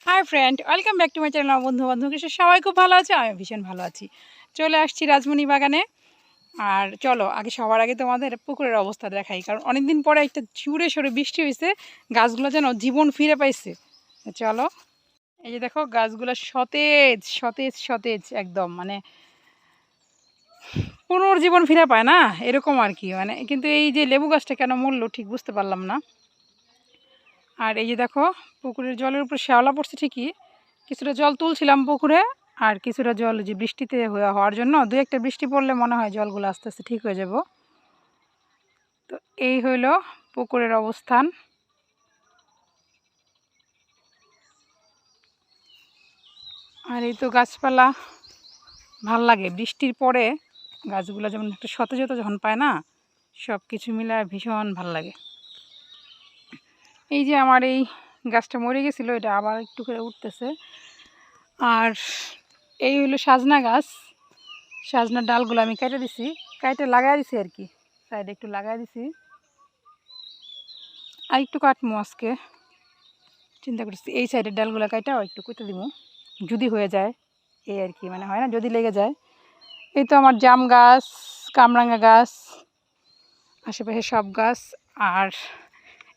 Hi friend, welcome back to my channel. বন্ধু বান্ধব সবাই খুব ভালো আছে, আমি ভীষণ ভালো আছি। চলে আসছি রাজমণি বাগানে। আর চলো সবার আগে তোমাদের পুকুরের অবস্থা দেখাই, কারণ অনেকদিন পরে একটা জুড়ে সরে বৃষ্টি হয়েছে, গাছগুলো যেন জীবন ফিরে পাইছে। চলো, এই যে দেখো গাছগুলো সতেজ সতেজ সতেজ একদম, মানে পুনর্জীবন ফিরে পায় না এরকম আর কি। মানে কিন্তু এই যে লেবু গাছটা কেন মরলো ঠিক বুঝতে পারলাম না। আর এই যে দেখো পুকুরের জলের উপর শ্যাওলা পড়ছে ঠিকই, কিছুটা জল তুলছিলাম পুকুরে, আর কিছুটা জল যে বৃষ্টিতে হওয়ার জন্য দু একটা বৃষ্টি পড়লে মনে হয় জলগুলো আস্তে আস্তে ঠিক হয়ে যাব। তো এই হইল পুকুরের অবস্থান। আর এই তো গাছপালা ভাল লাগে বৃষ্টির পরে, গাছগুলো যেমন একটা সতেজতা যখন পায় না, সব কিছু মিলে ভীষণ ভাল লাগে। এই যে আমার এই গাছটা মরে গেছিলো, এটা আবার একটু করে উঠতেছে। আর এই হইলো সাজনা গাছ, সাজনার ডালগুলো আমি কেটে দিছি, কেটে লাগাই দিছি আর কি, সাইডে একটু লাগাই দিছি। আর একটু কাটবো আজকে, চিন্তা করছি এই সাইডের ডালগুলো কাটাও একটু কেটে দিব যদি হয়ে যায়, এই আর কি, মানে হয় না যদি লেগে যায়। এই তো আমার জাম গাছ, কামরাঙা গাছ, আশেপাশে সব গাছ। আর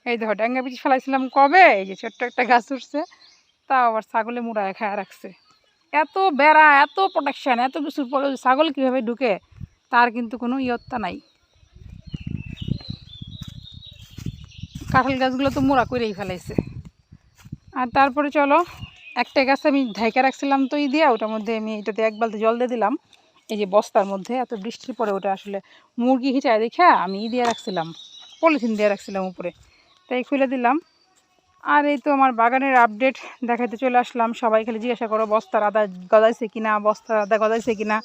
এই দেখো ড্যাঙ্গা বিচি ফেলাইছিলাম কবে, এই যে ছোট্ট একটা গাছ উঠছে, তাও আবার ছাগলে মুড়ায় খায় রাখছে। এত বেড়া, এত প্রোটেকশান, এত কিছুর পরে ছাগল কীভাবে ঢুকে তার কিন্তু কোনো ইয়ত্তা নাই। কাঁঠাল গাছগুলো তো মোড়া করেই ফেলাইছে। আর তারপরে চলো, একটা গাছ আমি ঢাইকা রাখছিলাম তো দিয়ে, ওটার মধ্যে আমি এটাতে এক বালতি জল দিয়ে দিলাম, এই যে বস্তার মধ্যে, এত বৃষ্টির পরে ওটা আসলে মুরগি হিঁচায় দেখে আমি দিয়ে রাখছিলাম, পলিথিন দিয়ে রাখছিলাম উপরে, তাই খুলে দিলাম। আর এই তো আমার বাগানের আপডেট দেখাতে চলে আসলাম। সবাই খালি জিজ্ঞাসা করো বস্তার আদা গজাইছে কিনা, বস্তার আদা গজাইছে কিনা,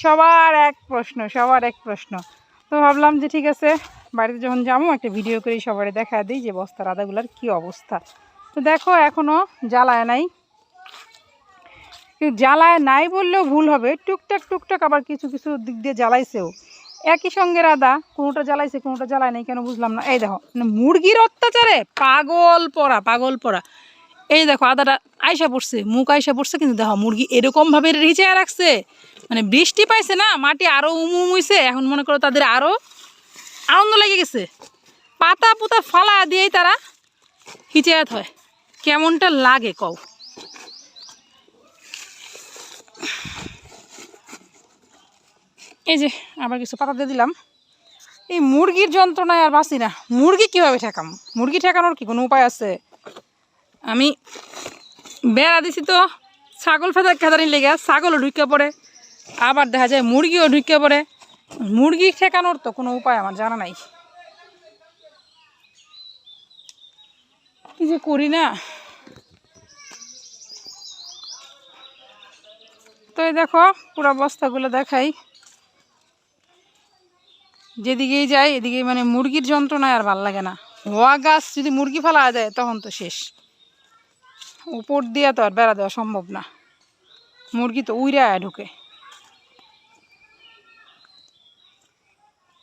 সবার এক প্রশ্ন, সবার এক প্রশ্ন। তো ভাবলাম যে ঠিক আছে, বাড়িতে যখন যাবো একটা ভিডিও করে সবাই দেখা দিই যে বস্তার আদাগুলার কি অবস্থা। তো দেখো এখনও জ্বালায় নাই, কিন্তু জ্বালায় নাই বললেও ভুল হবে, টুকটাক টুকটাক আবার কিছু কিছু দিক দিয়ে জ্বালাইছেও। একই সঙ্গে আদা, কোনোটা জ্বালাইছে কোনোটা জ্বালায় নাই, কেন বুঝলাম না। এই দেখো মানে মুরগির অত্যাচারে পাগল পড়া, পাগল পড়া। এই দেখো আদাটা আইসা পড়ছে, মুখ আইসা পড়ছে, কিন্তু দেখো মুরগি এরকমভাবে রিচায় রাখছে, মানে বৃষ্টি পাইছে না, মাটি আরও উমুইছে, এখন মনে করো তাদের আরও আনন্দ লেগে গেছে, পাতা পুতা ফালা দিয়েই তারা হিচায়াত হয়। কেমনটা লাগে কও। এই যে আবার কিছু পাতা দিয়ে দিলাম। এই মুরগির যন্ত্রণায় আর বাঁচি না, মুরগি কীভাবে ঠেকাম, মুরগি ঠেকানোর কি কোনো উপায় আছে? আমি বেড়া দিছি তো ছাগল খেদানি লেগে, ছাগলও ঢুকে পড়ে, আবার দেখা যায় মুরগিও ঢুকে পড়ে, মুরগি ঠেকানোর তো কোনো উপায় আমার জানা নাই, কি যে করি না। তো এই দেখো পুরো বস্তাগুলো দেখাই, যেদিকেই যাই এদিকেই মানে মুরগির যন্ত্রণায় আর ভাল লাগে না। হওয়া গাছ যদি মুরগি ফেলা যায় তখন তো শেষ, উপর দিয়ে তো আর বেড়া দেওয়া সম্ভব না, মুরগি তো উইরা ঢুকে।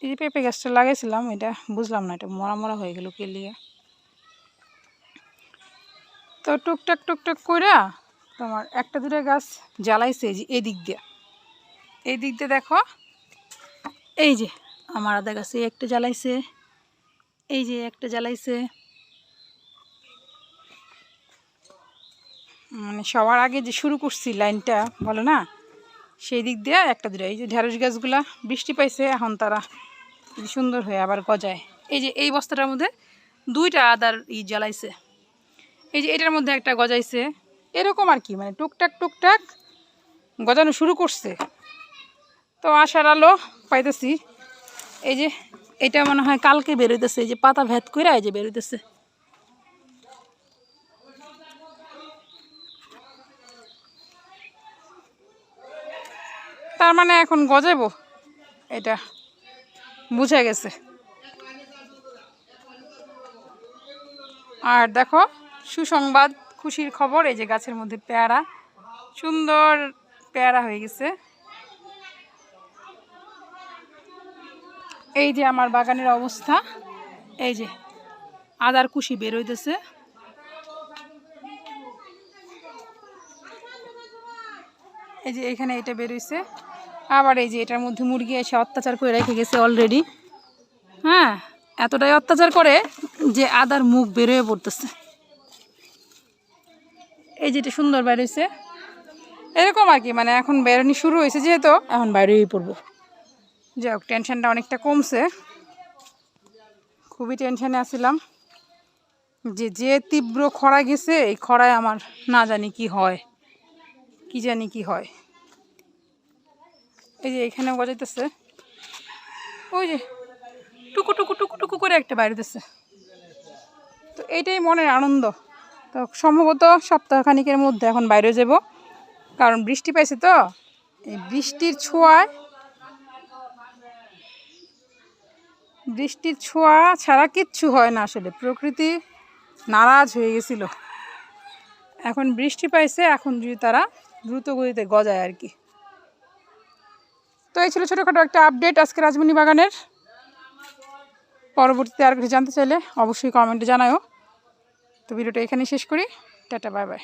এই যে পেঁপে গাছটা লাগাইছিলাম, এটা বুঝলাম না এটা মরা মরা হয়ে গেল কে লিয়ে। তো টুকটাক টুকটাক কইরা তোমার একটা দুটো গাছ জ্বালাইছে, যে এদিক দিয়ে, এই দিক দিয়ে দেখো, এই যে আমার আদা গাছে একটা জ্বালাইছে, এই যে একটা জ্বালাইছে, মানে সবার আগে যে শুরু করছি লাইনটা বলো না, সেই দিক দিয়ে একটা দুটো। এই যে ঢেঁড়স গাছগুলা বৃষ্টি পাইছে, এখন তারা সুন্দর হয়ে আবার গজায়। এই যে এই বস্তাটার মধ্যে দুইটা আদার জ্বালাইছে, এই যে এটার মধ্যে একটা গজাইছে, এরকম আর কি, মানে টুকটাক টুকটাক গজানো শুরু করছে। তো আশার আলো পাইতেছি। এই যে এটা মনে হয় কালকে বেরোইতেছে, এই যে পাতা ভেদ করে এই যে বেরোইতেছে। তার মানে এখন গজাবো, এটা বুঝে গেছে। আর দেখো সুসংবাদ, খুশির খবর, এই যে গাছের মধ্যে পেয়ারা, সুন্দর পেয়ারা হয়ে গেছে। এই যে আমার বাগানের অবস্থা, এই যে আদার কুশি বের হইতেছে। এই যে এখানে এটা বের হইছে, আবার এই যে এটার মধ্যে মুরগি এসে অত্যাচার করে রেখে গেছে অলরেডি। হ্যাঁ, এতটাই অত্যাচার করে যে আদার মুখ বের হয়ে পড়তেছে। এই যেটা সুন্দর বের হয়েছে এরকম আর কি, মানে এখন বেরোনি শুরু হয়েছে যেহেতু এখন বাইরেই পড়বো। যাই হোক, টেনশনটা অনেকটা কমছে। খুবই টেনশনে আছিলাম যে তীব্র খরা গেছে, এই খরায় আমার না জানি কি হয়, কি জানি কি হয়। এই যে এখানেও গজাইতেছে, ওই যে টুকু টুকু টুকু টুকু করে একটা বাইরেতেছে। তো এইটাই মনের আনন্দ। তো সম্ভবত সপ্তাহখানিকের মধ্যে এখন বাইরে যাব, কারণ বৃষ্টি পাইছে। তো এই বৃষ্টির ছোঁয়া ছাড়া কিচ্ছু হয় না আসলে, প্রকৃতি নারাজ হয়ে গেছিল। এখন বৃষ্টি পাইছে, এখন যদি তারা দ্রুত গতিতে গজায় আর কি। তো এই ছিল ছোটোখাটো একটা আপডেট আজকে রাজমণি বাগানের। পরবর্তীতে আর কিছু জানতে চাইলে অবশ্যই কমেন্টে জানাও। তো ভিডিওটা এখানেই শেষ করি। Tata, bye bye.